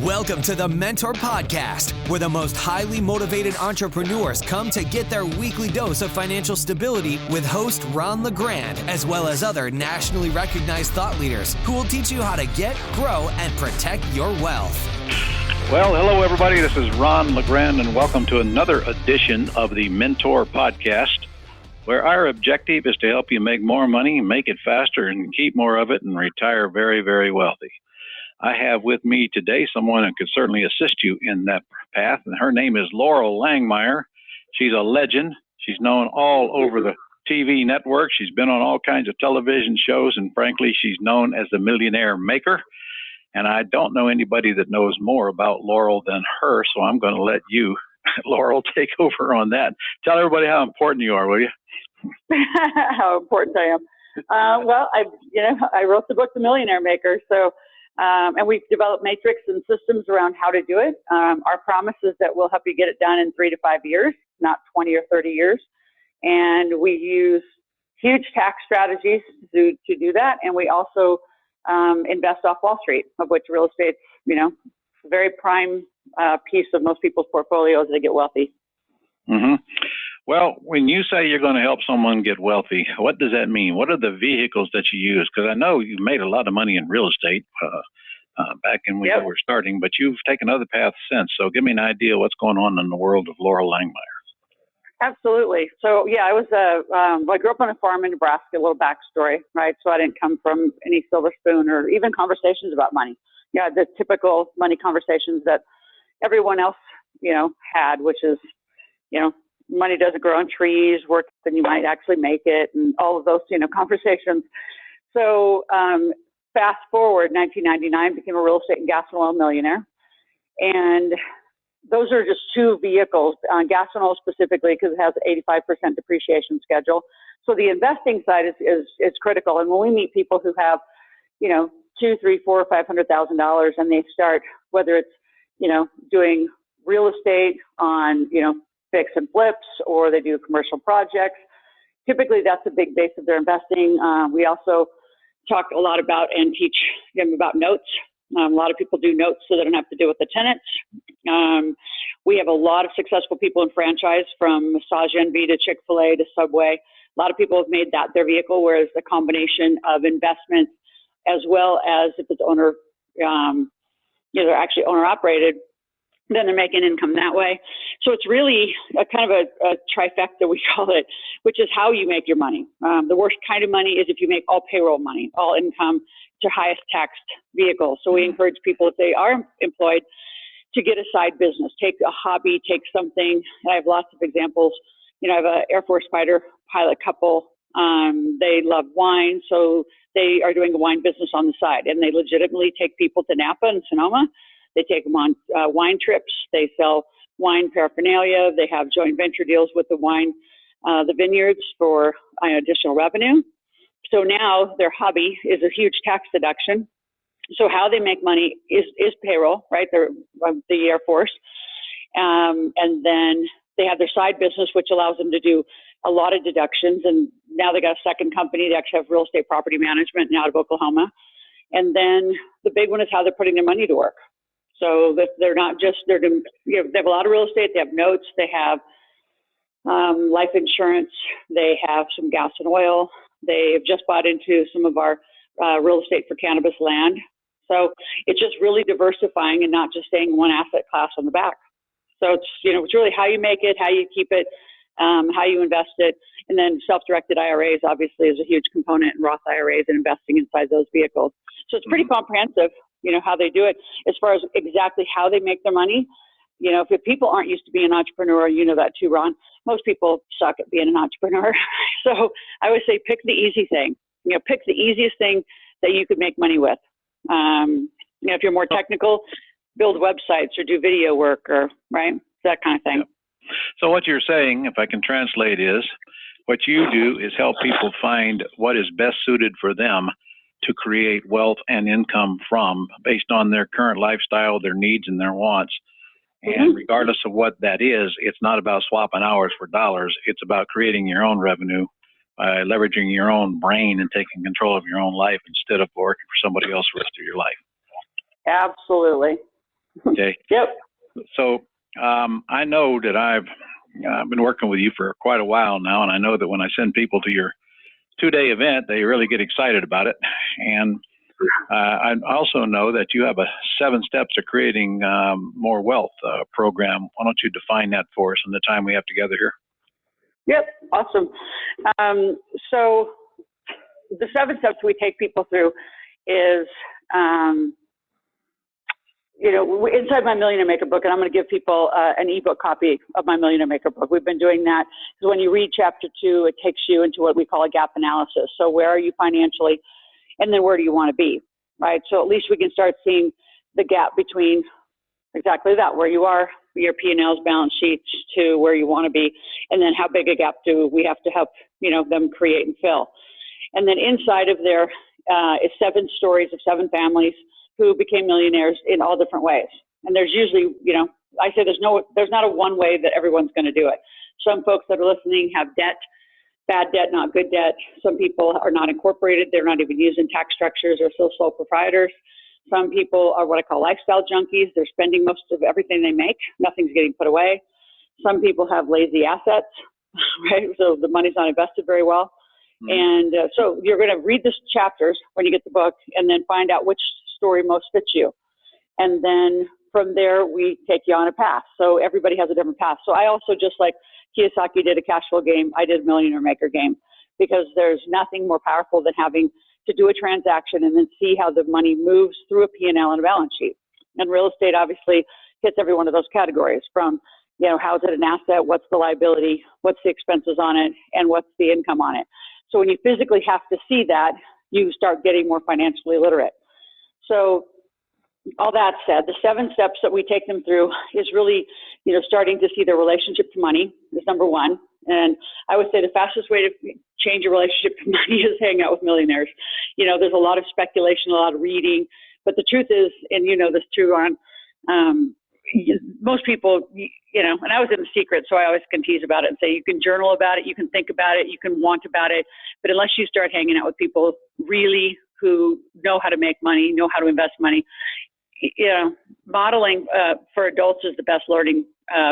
Welcome to the Mentor Podcast, where the most highly motivated entrepreneurs come to get their weekly dose of financial stability with host Ron LeGrand, as well as other nationally recognized thought leaders who will teach you how to get, grow, and protect your wealth. Well, hello, everybody. This is Ron LeGrand, and welcome to another edition of the Mentor Podcast, where our objective is to help you make more money, make it faster, and keep more of it, and retire very, very wealthy. I have with me today someone who could certainly assist you in that path, and her name is Laurel Langmeyer. She's a legend. She's known all over the TV network. She's been on all kinds of television shows, and frankly, she's known as the Millionaire Maker. And I don't know anybody that knows more about Laurel than her, so I'm going to let you, Laurel, take over on that. Tell everybody how important you are, will you? How important I am. Well, I wrote the book, The Millionaire Maker, so and we've developed matrix and systems around how to do it. Our promise is that we'll help you get it done in 3 to 5 years, not 20 or 30 years. And we use huge tax strategies to do that. And we also invest off Wall Street, of which real estate's, a very prime piece of most people's portfolios as they get wealthy. Mm-hmm. Well, when you say you're going to help someone get wealthy, what does that mean? What are the vehicles that you use? Because I know you made a lot of money in real estate back when we were starting, but you've taken other paths since. So give me an idea of what's going on in the world of Laurel Langmeyer. Absolutely. So, I grew up on a farm in Nebraska, a little backstory, right? So I didn't come from any silver spoon or even conversations about money. Yeah, the typical money conversations that everyone else, had, which is, money doesn't grow on trees, work, then you might actually make it, and all of those, conversations. So fast forward, 1999, became a real estate and gas and oil millionaire. And those are just two vehicles, gas and oil specifically, because it has an 85% depreciation schedule. So the investing side is critical. And when we meet people who have, $200,000, $300,000, $400,000, or $500,000, and they start, whether it's, doing real estate on, fix and flips, or they do commercial projects. Typically, that's a big base of their investing. We also talk a lot about and teach them about notes. A lot of people do notes so they don't have to deal with the tenants. We have a lot of successful people in franchise, from Massage Envy to Chick-fil-A to Subway. A lot of people have made that their vehicle, whereas the combination of investments as well as if it's owner, they're actually owner operated, then they're making income that way. So it's really a kind of a trifecta, we call it, which is how you make your money. The worst kind of money is if you make all payroll money, all income to highest taxed vehicles. So we encourage people, if they are employed, to get a side business, take a hobby, take something. I have lots of examples. I have an Air Force fighter pilot couple. They love wine, so they are doing a wine business on the side, and they legitimately take people to Napa and Sonoma. They take them on wine trips. They sell wine paraphernalia. They have joint venture deals with the vineyards for additional revenue. So now their hobby is a huge tax deduction. So how they make money is payroll, right? They're the Air Force. And then they have their side business, which allows them to do a lot of deductions. And now they got a second company. They actually have real estate property management out of Oklahoma. And then the big one is how they're putting their money to work. So that they're not just, they have a lot of real estate, they have notes, they have life insurance, they have some gas and oil, they've just bought into some of our real estate for cannabis land. So it's just really diversifying and not just staying one asset class on the back. So it's really how you make it, how you keep it, how you invest it, and then self-directed IRAs obviously is a huge component, in Roth IRAs and investing inside those vehicles. So it's pretty comprehensive. How they do it as far as exactly how they make their money. If people aren't used to being an entrepreneur, that too, Ron, most people suck at being an entrepreneur. So I always say, pick the easy thing, pick the easiest thing that you could make money with. If you're more technical, build websites or do video work or that kind of thing. Yeah. So what you're saying, if I can translate, is what you do is help people find what is best suited for them to create wealth and income from, based on their current lifestyle, their needs and their wants. And regardless of what that is, it's not about swapping hours for dollars. It's about creating your own revenue by leveraging your own brain and taking control of your own life instead of working for somebody else the rest of your life. Absolutely. Okay. Yep. So I know that I've been working with you for quite a while now, and I know that when I send people to your 2-day event, they really get excited about it. And I also know that you have a 7 steps to creating more wealth program. Why don't you define that for us in the time we have together here? Yep. Awesome. So the 7 steps we take people through is, inside my Millionaire Maker book, and I'm going to give people an ebook copy of my Millionaire Maker book. We've been doing that because when you read chapter 2, it takes you into what we call a gap analysis. So where are you financially, and then where do you want to be, right? So at least we can start seeing the gap between exactly that, where you are, your P&Ls, balance sheets, to where you want to be, and then how big a gap do we have to help, them create and fill. And then inside of there is 7 stories of 7 families who became millionaires in all different ways. And there's usually, I say there's not a one way that everyone's going to do it. Some folks that are listening have debt, bad debt, not good debt. Some people are not incorporated. They're not even using tax structures or still sole proprietors. Some people are what I call lifestyle junkies. They're spending most of everything they make. Nothing's getting put away. Some people have lazy assets, right? So the money's not invested very well. And so you're going to read the chapters when you get the book and then find out which story most fits you. And then from there, we take you on a path. So everybody has a different path. So I also, just like Kiyosaki did a cash flow game, I did a Millionaire Maker game, because there's nothing more powerful than having to do a transaction and then see how the money moves through a P&L and a balance sheet. And real estate obviously hits every one of those categories, from, how is it an asset? What's the liability? What's the expenses on it? And what's the income on it? So when you physically have to see that, you start getting more financially literate. So all that said, the 7 steps that we take them through is really, starting to see their relationship to money is number 1. And I would say the fastest way to change your relationship to money is hang out with millionaires. There's a lot of speculation, a lot of reading, but the truth is, and this too, Ron, most people, and I was in the secret, so I always can tease about it and say, you can journal about it, you can think about it, you can want about it, but unless you start hanging out with people really who know how to make money, know how to invest money, modeling for adults is the best learning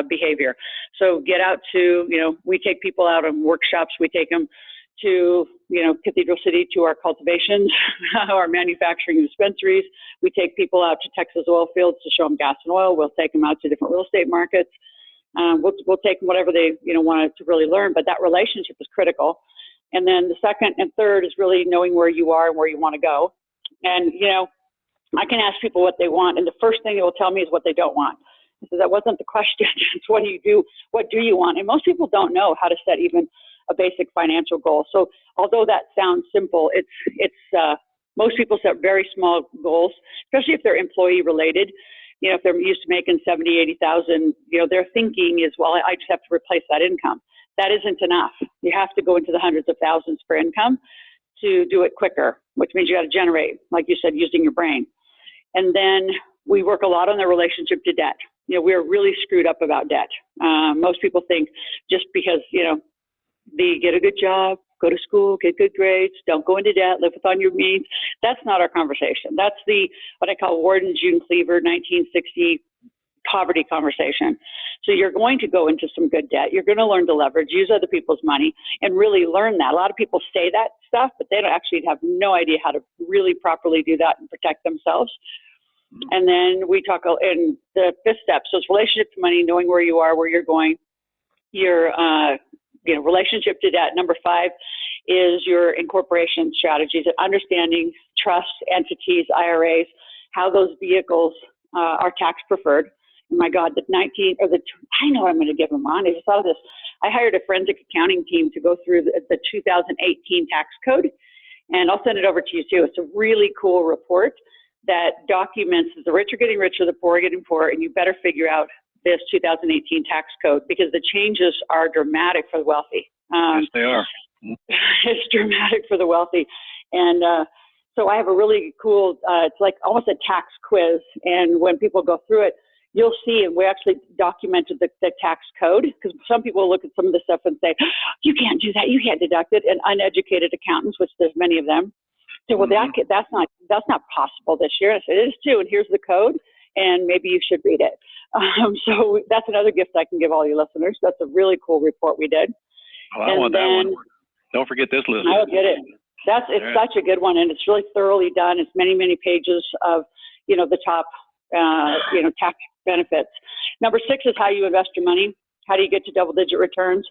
behavior. So get out to, we take people out on workshops, we take them to, Cathedral City, to our cultivations, our manufacturing dispensaries. We take people out to Texas oil fields to show them gas and oil. We'll take them out to different real estate markets. We'll take them whatever they, want to really learn, but that relationship is critical. And then the second and third is really knowing where you are and where you want to go. And, I can ask people what they want, and the first thing they will tell me is what they don't want. So that wasn't the question. It's what do you do? What do you want? And most people don't know how to set even a basic financial goal. So although that sounds simple, it's most people set very small goals, especially if they're employee related. If they're used to making 70, 80,000, their thinking is, well, I just have to replace that income. That isn't enough. You have to go into the hundreds of thousands for income to do it quicker, which means you got to generate, like you said, using your brain. And then we work a lot on their relationship to debt. We're really screwed up about debt. Most people think just because, they get a good job, go to school, get good grades, don't go into debt, live within your means. That's not our conversation. That's what I call Warden June Cleaver, 1960 poverty conversation. So you're going to go into some good debt. You're going to learn to leverage, use other people's money, and really learn that. A lot of people say that stuff, but they don't actually have no idea how to really properly do that and protect themselves. And then we talk in the 5th step. So it's relationship to money, knowing where you are, where you're going, your relationship to debt. Number 5 is your incorporation strategies and understanding trusts, entities, IRAs, how those vehicles are tax preferred. My God, I know what I'm going to give them on. I just thought of this. I hired a forensic accounting team to go through the 2018 tax code, and I'll send it over to you too. It's a really cool report that documents that the rich are getting richer, the poor are getting poorer, and you better figure out this 2018 tax code because the changes are dramatic for the wealthy. Yes, they are. It's dramatic for the wealthy. And so I have a really cool, it's like almost a tax quiz. And when people go through it, you'll see, and we actually documented the tax code, because some people look at some of the stuff and say, you can't do that, you can't deduct it. And uneducated accountants, which there's many of them, say, well, that's not possible this year. And I said, it is too, and here's the code. and maybe you should read it. So that's another gift I can give all your listeners. That's a really cool report we did. Well, I want that one. Don't forget this list. I'll get it. It's such a good one, and it's really thoroughly done. It's many, many pages of, the top, tax benefits. Number 6 is how you invest your money. How do you get to double-digit returns?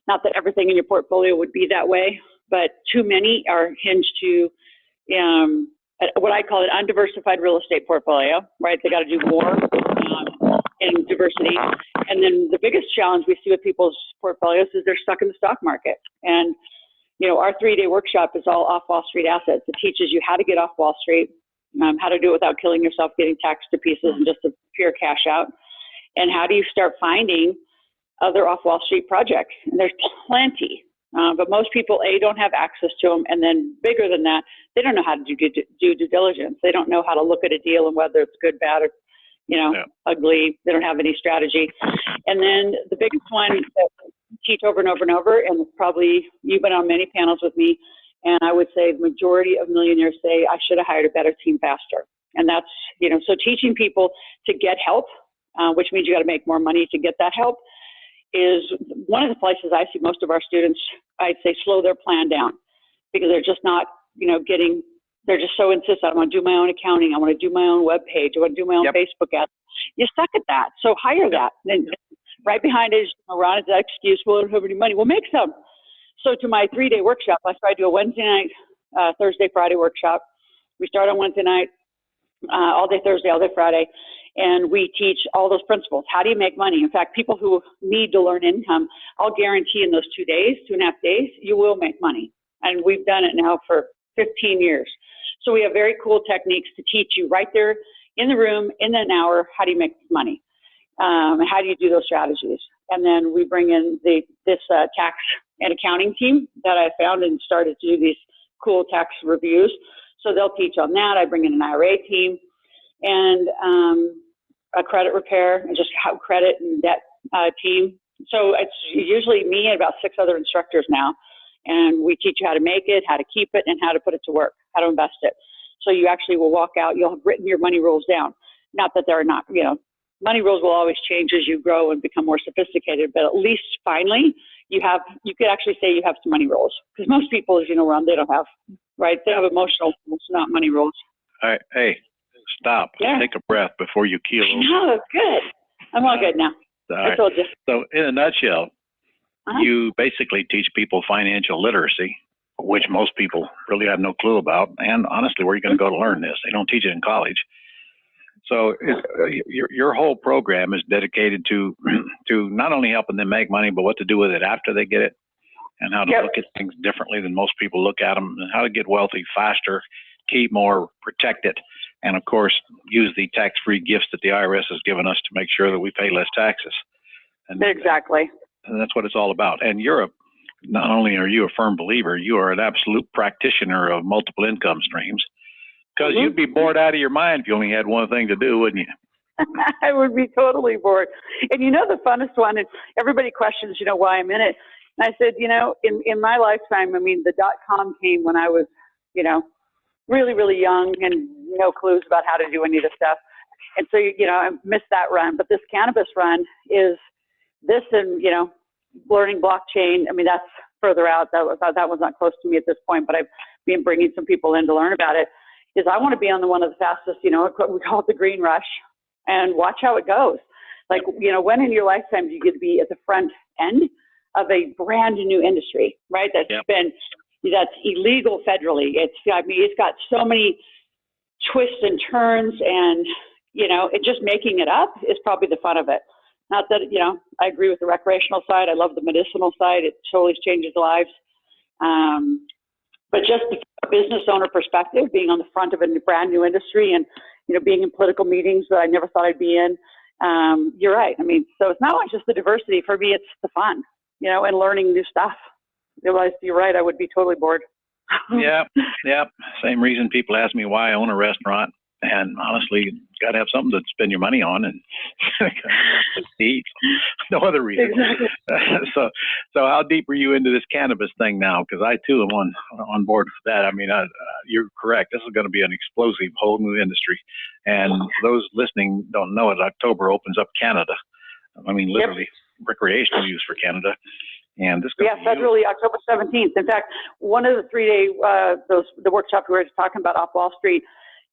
Not that everything in your portfolio would be that way, but too many are hinged to what I call an undiversified real estate portfolio, right? They got to do more in diversity. And then the biggest challenge we see with people's portfolios is they're stuck in the stock market. And, our 3-day workshop is all off Wall Street assets. It teaches you how to get off Wall Street, how to do it without killing yourself, getting taxed to pieces and just a pure cash out. And how do you start finding other off Wall Street projects? And there's plenty. But most people, don't have access to them. And then bigger than that, they don't know how to do due diligence. They don't know how to look at a deal and whether it's good, bad, or, ugly. They don't have any strategy. And then the biggest one that I teach over and over and over, and probably you've been on many panels with me, and I would say the majority of millionaires say, I should have hired a better team faster. And that's, so teaching people to get help, which means you got to make more money to get that help, is one of the places I see most of our students, I'd say, slow their plan down because they're just not, they're just so insistent. I want to do my own accounting. I want to do my own web page. I want to do my own Facebook ads. You suck at that. So hire that. And right behind it is, Ron, is that excuse, well, I don't have any money. Well, make some. So to my 3-day workshop, I try to do a Wednesday night, Thursday, Friday workshop. We start on Wednesday night, all day Thursday, all day Friday. And we teach all those principles. How do you make money? In fact, people who need to learn income, I'll guarantee in those 2 days, 2.5 days, you will make money. And we've done it now for 15 years. So we have very cool techniques to teach you right there in the room in an hour, how do you make money? How do you do those strategies? And then we bring in this tax and accounting team that I found and started to do these cool tax reviews. So they'll teach on that. I bring in an IRA team and a credit repair and just how credit and debt team. So it's usually me and about 6 other instructors now. And we teach you how to make it, how to keep it, and how to put it to work, how to invest it. So you actually will walk out, you'll have written your money rules down. Not that they're not, money rules will always change as you grow and become more sophisticated, but at least finally you could actually say you have some money rules. Because most people, as you know, Ron, they don't have, right? They have emotional rules, not money rules. All right. Hey, stop. Yeah. Take a breath before you keel over. No, good. I'm all good now. All right. I told you. So in a nutshell, you basically teach people financial literacy, which most people really have no clue about. And honestly, where are you going to go to learn this? They don't teach it in college. So your whole program is dedicated to not only helping them make money, but what to do with it after they get it and how to look at things differently than most people look at them and how to get wealthy faster, keep more, protect it, and, of course, use the tax-free gifts that the IRS has given us to make sure that we pay less taxes. And exactly. And that's what it's all about. And not only are you a firm believer, you are an absolute practitioner of multiple income streams. Because you'd be bored out of your mind if you only had one thing to do, wouldn't you? I would be totally bored. And the funnest one, and everybody questions, why I'm in it. And I said, in my lifetime, the .com came when I was, really, really young and no clues about how to do any of this stuff. And so, I missed that run. But this cannabis run is this and, learning blockchain. That's further out. That was not close to me at this point, but I've been bringing some people in to learn about it. Is I want to be on one of the fastest, we call it the green rush, and watch how it goes. Like, when in your lifetime do you get to be at the front end of a brand new industry, right? That's illegal federally. It's got so many twists and turns, and, it just making it up is probably the fun of it. Not that, I agree with the recreational side. I love the medicinal side. It totally changes lives. But just a business owner perspective, being on the front of a brand new industry and, being in political meetings that I never thought I'd be in, you're right. So it's not only just the diversity. For me, it's the fun, and learning new stuff. Otherwise, you're right. I would be totally bored. Yeah. Same reason people ask me why I own a restaurant. And honestly, got to have something to spend your money on and to eat. No other reason. Exactly. So how deep are you into this cannabis thing now? Because I too am on board for that. I mean, you're correct. This is going to be an explosive whole new industry. And for those listening don't know it, October opens up Canada. I mean, literally recreational use for Canada. And this federally October 17th. In fact, one of the 3-day the workshop we were just talking about off Wall Street,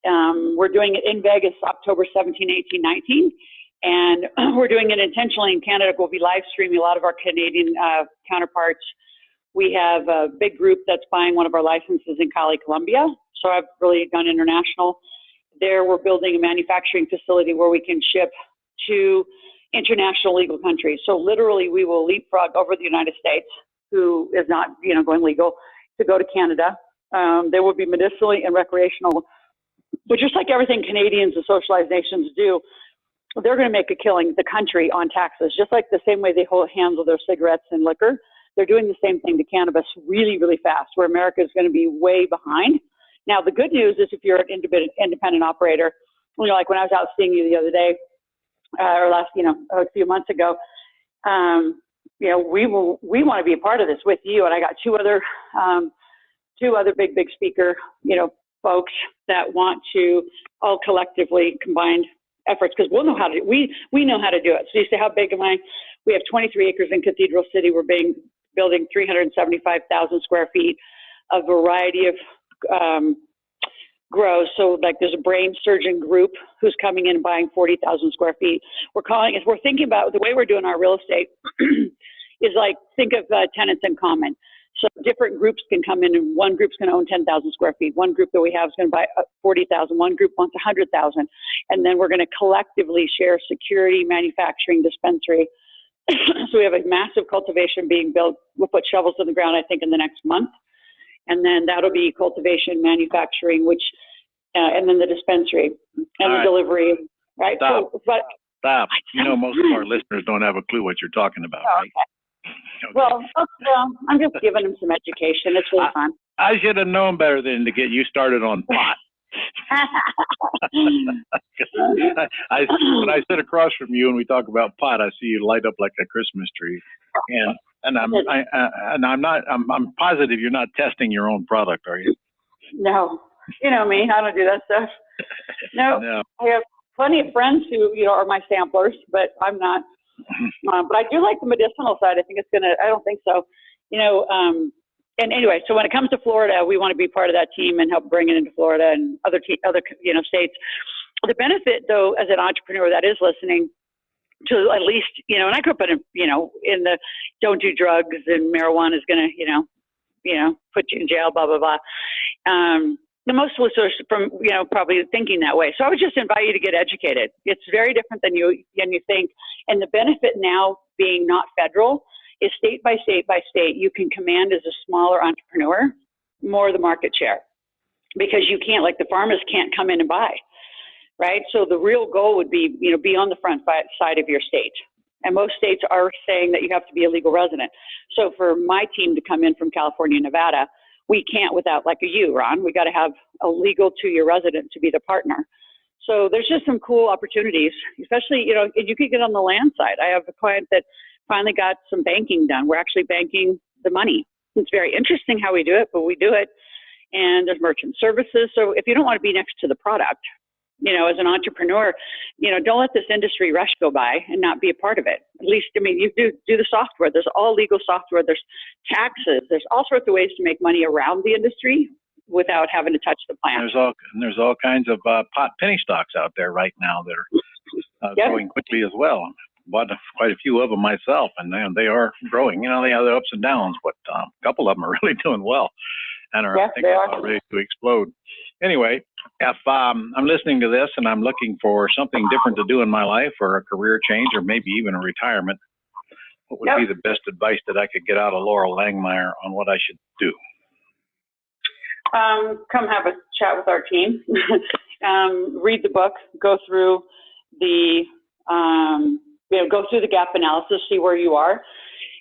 we're doing it in Vegas October 17, 18, 19, and we're doing it intentionally in Canada. We'll be live streaming a lot of our Canadian counterparts. We have a big group that's buying one of our licenses in Cali, Colombia. So I've really gone international. There, we're building a manufacturing facility where we can ship to international legal countries. So literally, we will leapfrog over the United States, who is not, going legal, to go to Canada. There will be medicinally and recreational, but just like everything Canadians and socialized nations do, they're going to make a killing, the country, on taxes, just like the same way they handle their cigarettes and liquor. They're doing the same thing to cannabis really, really fast, where America is going to be way behind. Now, the good news is if you're an independent operator, like when I was out seeing you the other day, or last, a few months ago, we want to be a part of this with you. And I got two other big speaker, folks that want to all collectively combine efforts, because we know how to do it. So you say, how big am I? We have 23 acres in Cathedral City. We're building 375,000 square feet, a variety of grows. So like there's a brain surgeon group who's coming in and buying 40,000 square feet. We're thinking about the way we're doing our real estate is like, think of tenants in common. So different groups can come in, and one group's going to own 10,000 square feet. One group that we have is going to buy 40,000. One group wants 100,000. And then we're going to collectively share security, manufacturing, dispensary. So we have a massive cultivation being built. We'll put shovels in the ground, I think, in the next month. And then that'll be cultivation, manufacturing, and then the dispensary and the delivery, right? Stop. So, Stop. Most of our listeners don't have a clue what you're talking about, right? Okay. Well, I'm just giving them some education. It's really fun. I should have known better than to get you started on pot. When I sit across from you and we talk about pot, I see you light up like a Christmas tree, and I'm positive you're not testing your own product, are you? No, you know me. I don't do that stuff. No. I have plenty of friends who are my samplers, but I'm not. But I do like the medicinal side. I think I don't think so. And anyway, so when it comes to Florida, we want to be part of that team and help bring it into Florida and other states. The benefit, though, as an entrepreneur that is listening to, at least, and I grew up in the don't do drugs and marijuana is going to, put you in jail, blah, blah, blah. The most listeners from, probably thinking that way. So I would just invite you to get educated. It's very different than you think. And the benefit now being not federal is state by state by state, you can command as a smaller entrepreneur more of the market share, because you can't, like the farmers can't come in and buy, right? So the real goal would be, be on the front side of your state. And most states are saying that you have to be a legal resident. So for my team to come in from California, Nevada, we can't without, like you, Ron. We got to have a legal 2-year resident to be the partner. So there's just some cool opportunities, especially, you could get on the land side. I have a client that finally got some banking done. We're actually banking the money. It's very interesting how we do it, but we do it. And there's merchant services. So if you don't want to be next to the product, as an entrepreneur, don't let this industry rush go by and not be a part of it. At least, you do the software. There's all legal software. There's taxes. There's all sorts of ways to make money around the industry without having to touch the plant. There's all kinds of pot penny stocks out there right now that are growing quickly as well. Bought quite a few of them myself, and they are growing. They have their ups and downs, but a couple of them are really doing well and are, I think, about ready to explode. Anyway, if I'm listening to this and I'm looking for something different to do in my life, or a career change, or maybe even a retirement, what would be the best advice that I could get out of Laurel Langmeyer on what I should do? Come have a chat with our team. Read the book. Go through the gap analysis. See where you are.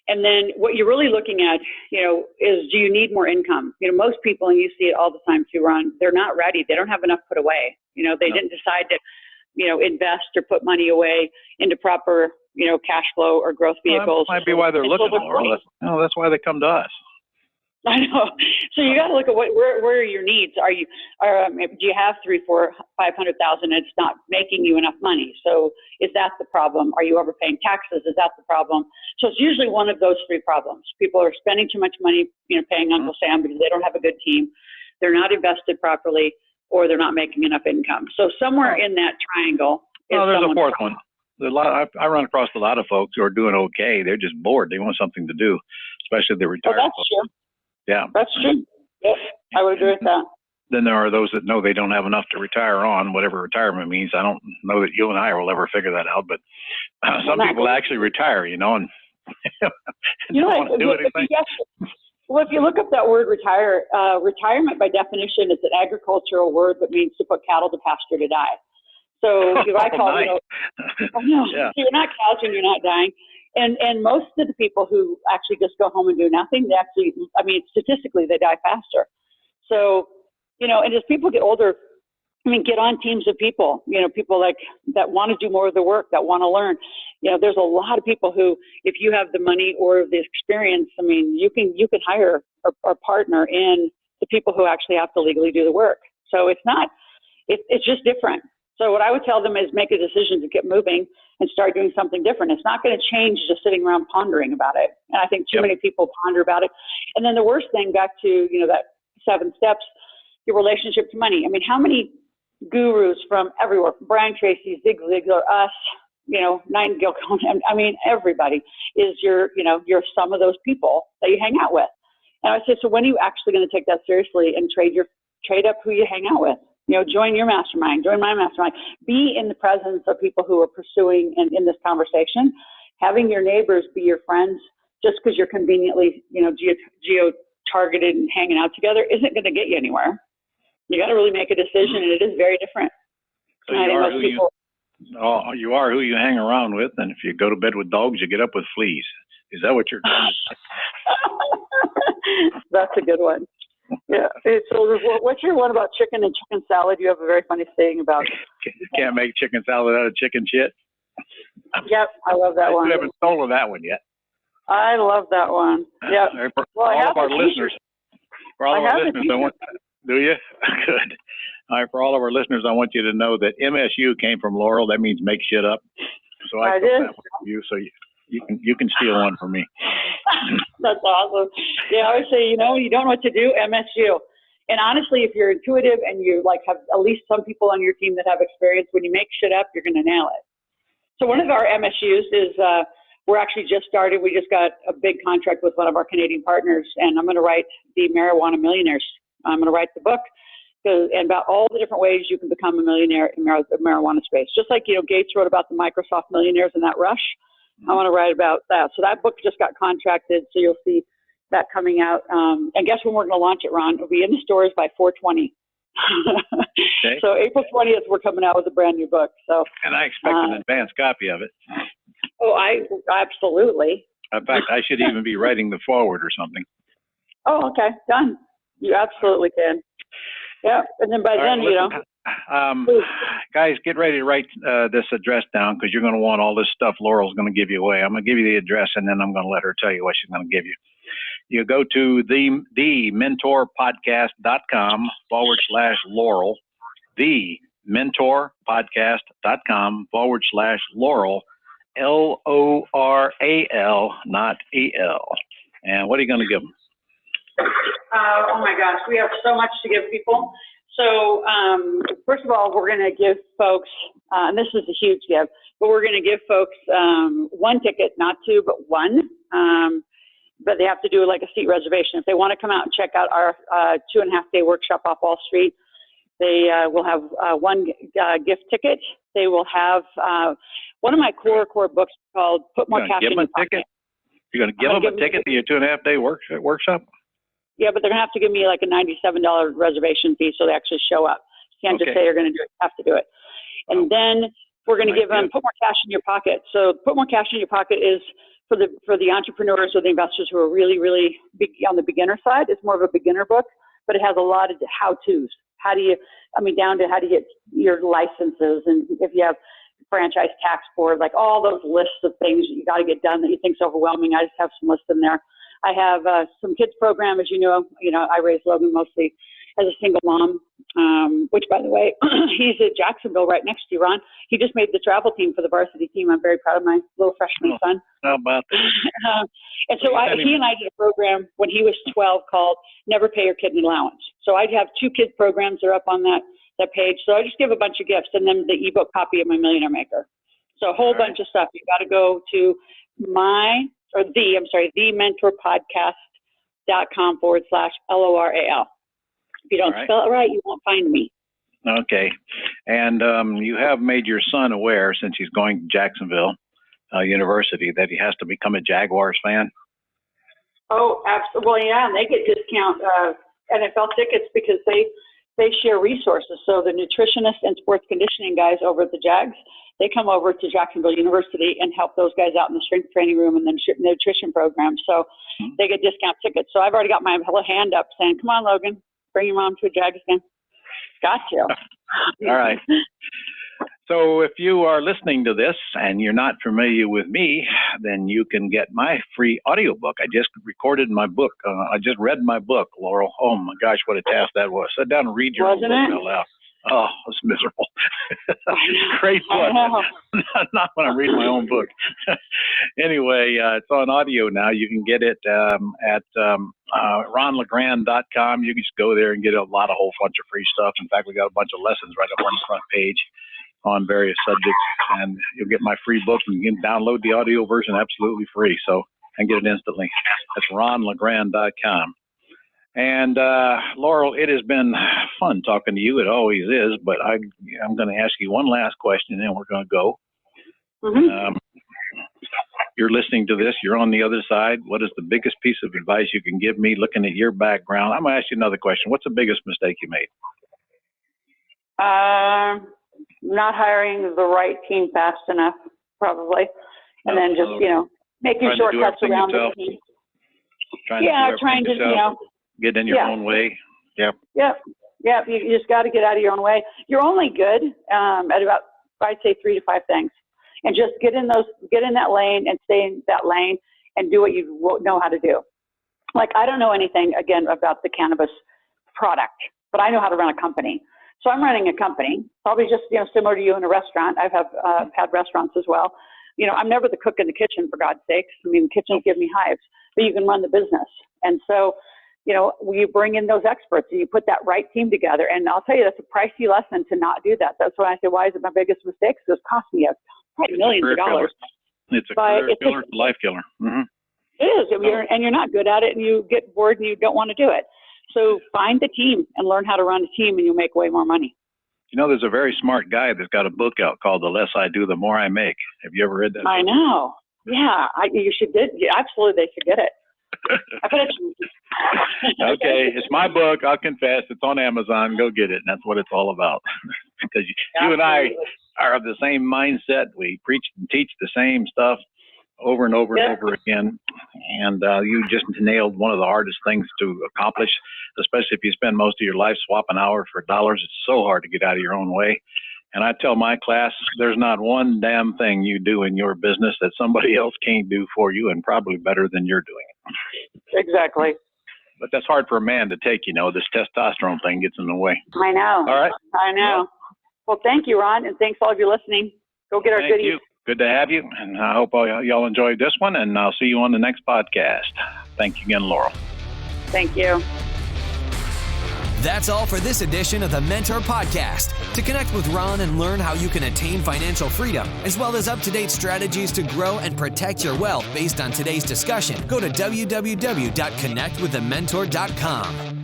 And then what you're really looking at, is, do you need more income? Most people, and you see it all the time too, Ron, they're not ready. They don't have enough put away. They didn't decide to invest or put money away into proper, cash flow or growth vehicles. That might be why they're looking, Laurel. That's why they come to us. I know. So you got to look at where are your needs? Do you have $300,000, $400,000, $500,000 and it's not making you enough money? So is that the problem? Are you overpaying taxes? Is that the problem? So it's usually one of those three problems. People are spending too much money, paying Uncle Sam because they don't have a good team. They're not invested properly, or they're not making enough income. So somewhere in that triangle is there's a fourth problem. one. I run across a lot of folks who are doing okay. They're just bored. They want something to do, especially the retired folks. That's true. Yeah. That's true. Yes, I would agree with that. Then there are those that know they don't have enough to retire on, whatever retirement means. I don't know that you and I will ever figure that out, but some people actually retire, and don't want to do anything. Well, if you look up that word retire, retirement by definition is an agricultural word that means to put cattle to pasture to die. So if I call nice. Yeah. You're not couching, you're not dying. And most of the people who actually just go home and do nothing, they actually, statistically, they die faster. So, and as people get older, get on teams of people, people like that want to do more of the work, that want to learn. There's a lot of people who, if you have the money or the experience, you can hire or partner in the people who actually have to legally do the work. So it's just different. So what I would tell them is make a decision to get moving and start doing something different. It's not going to change just sitting around pondering about it. And I think too many people ponder about it. And then the worst thing, back to, that 7 steps, your relationship to money. How many gurus from everywhere, from Brian Tracy, Zig Ziglar, us, Nightingale, everybody is your some of those people that you hang out with. And I would say, so when are you actually going to take that seriously and trade up who you hang out with? Join your mastermind, join my mastermind, be in the presence of people who are pursuing and in this conversation. Having your neighbors be your friends just because you're conveniently, geo-targeted and hanging out together isn't going to get you anywhere. You got to really make a decision, and it is very different. So you are who you hang around with, and if you go to bed with dogs, you get up with fleas. Is that what you're doing? That's a good one. Yeah. So what's your one about chicken and chicken salad? You have a very funny saying about. Can't make chicken salad out of chicken shit. Yep, I love that one. I haven't stolen that one yet. I love that one. Yeah. For all of our listeners, do you? Good. All right, for all of our listeners, I want you to know that MSU came from Laurel. That means make shit up. So I did. That one from you, so you can steal one from me. That's awesome. Yeah, I would say, you don't know what to do, MSU. And honestly, if you're intuitive and you have at least some people on your team that have experience, when you make shit up, you're going to nail it. So one of our MSUs is we're actually just started. We just got a big contract with one of our Canadian partners, and I'm going to write the Marijuana Millionaires. I'm going to write the book and about all the different ways you can become a millionaire in the marijuana space. Just like, Gates wrote about the Microsoft millionaires and that rush. I want to write about that. So that book just got contracted, so you'll see that coming out. And guess when we're going to launch it, Ron? It'll be in the stores by 4/20. Okay. So April 20th, we're coming out with a brand new book. So. And I expect an advanced copy of it. Oh, I absolutely. In fact, I should even be writing the foreword or something. Oh, okay, done. You absolutely can. Yeah, and then by then, guys, get ready to write this address down because you're going to want all this stuff Laurel's going to give you away. I'm going to give you the address, and then I'm going to let her tell you what she's going to give you. You go to thementorpodcast.com/Laurel, thementorpodcast.com/Laurel, LORAL, not EL. And what are you going to give them? Oh my gosh, we have so much to give people. So first of all, we're going to give folks, and this is a huge give, but we're going to give folks 1 ticket, not 2, but 1. But they have to do like a seat reservation. If they want to come out and check out our 2.5-day workshop off Wall Street, they will have 1 gift ticket. They will have one of my core books called Put More Cash in Your Pocket. You're going to give them a ticket to your 2.5-day workshop? Yeah, but they're going to have to give me like a $97 reservation fee so they actually show up. You can't just say you're going to do it. You have to do it. And then we're going to give them Put More Cash in Your Pocket. So Put More Cash in Your Pocket is for the entrepreneurs or the investors who are really, really big on the beginner side. It's more of a beginner book, but it has a lot of how-tos, down to how do you get your licenses, and if you have franchise tax board, like all those lists of things you got to get done that you think's overwhelming. I just have some lists in there. I have some kids program, as you know, I raised Logan mostly as a single mom, which, by the way, he's at Jacksonville right next to you, Ron. He just made the travel team for the varsity team. I'm very proud of my little freshman son. How about that? And so he and I did a program when he was 12 called Never Pay Your Kid an Allowance. So I have 2 kids programs that are up on that page. So I just give a bunch of gifts, and then the ebook copy of my Millionaire Maker. So a whole bunch of stuff. You got to go to thementorpodcast.com/LORAL. If you don't spell it right, you won't find me. Okay. And you have made your son aware, since he's going to Jacksonville University, that he has to become a Jaguars fan? Oh, absolutely. Well, yeah, and they get discount NFL tickets because they share resources. So the nutritionists and sports conditioning guys over at the Jags, they come over to Jacksonville University and help those guys out in the strength training room and the nutrition program. So they get discount tickets. So I've already got my little hand up saying, come on, Logan. Bring your mom to a Jags game. Got you. All right. So if you are listening to this and you're not familiar with me, then you can get my free audiobook. I just recorded my book. I just read my book, Laurel. Oh, my gosh, what a task that was. Sit down and read your own book out loud. Oh, it's miserable. Great book. Not when I'm reading my own book. Anyway, it's on audio now. You can get it at ronlegrand.com. You can just go there and get a whole bunch of free stuff. In fact, we got a bunch of lessons right up on the front page on various subjects, and you'll get my free book, and you can download the audio version absolutely free, so and get it instantly. That's ronlegrand.com. And Laurel, it has been fun talking to you. It always is, but I'm going to ask you one last question, and then we're going to go. Mm-hmm. You're listening to this. You're on the other side. What is the biggest piece of advice you can give me looking at your background? I'm going to ask you another question. What's the biggest mistake you made? Not hiring the right team fast enough, probably. And then just, making shortcuts around the team. Trying to get in your own way. Yep. You just got to get out of your own way. You're only good at about, I'd say, 3 to 5 things, and just get in that lane and stay in that lane and do what you know how to do. Like, I don't know anything again about the cannabis product, but I know how to run a company. So I'm running a company, probably just similar to you in a restaurant. I've had restaurants as well. I'm never the cook in the kitchen, for God's sakes. I mean, kitchens give me hives, but you can run the business. And so, you bring in those experts and you put that right team together. And I'll tell you, that's a pricey lesson to not do that. That's why I say, why is it my biggest mistake? Because it cost me probably millions of dollars. It's a career killer, life killer. Mm-hmm. It is. And you're not good at it, and you get bored and you don't want to do it. So find the team and learn how to run a team, and you'll make way more money. There's a very smart guy that's got a book out called The Less I Do, The More I Make. Have you ever read that? I know. Yeah, you should. Absolutely, they should get it. Okay, it's my book. I'll confess. It's on Amazon. Go get it. And that's what it's all about. Because you and I are of the same mindset. We preach and teach the same stuff over and over and over again. And you just nailed one of the hardest things to accomplish, especially if you spend most of your life swapping hours for dollars. It's so hard to get out of your own way. And I tell my class, there's not one damn thing you do in your business that somebody else can't do for you, and probably better than you're doing it. Exactly. But that's hard for a man to take, this testosterone thing gets in the way. I know. All right. I know. Well, thank you, Ron, and thanks all of you listening. Go get our goodies. Thank you. Good to have you, and I hope y'all enjoyed this one, and I'll see you on the next podcast. Thank you again, Laurel. Thank you. That's all for this edition of the Mentor Podcast. To connect with Ron and learn how you can attain financial freedom, as well as up-to-date strategies to grow and protect your wealth based on today's discussion, go to www.connectwiththementor.com.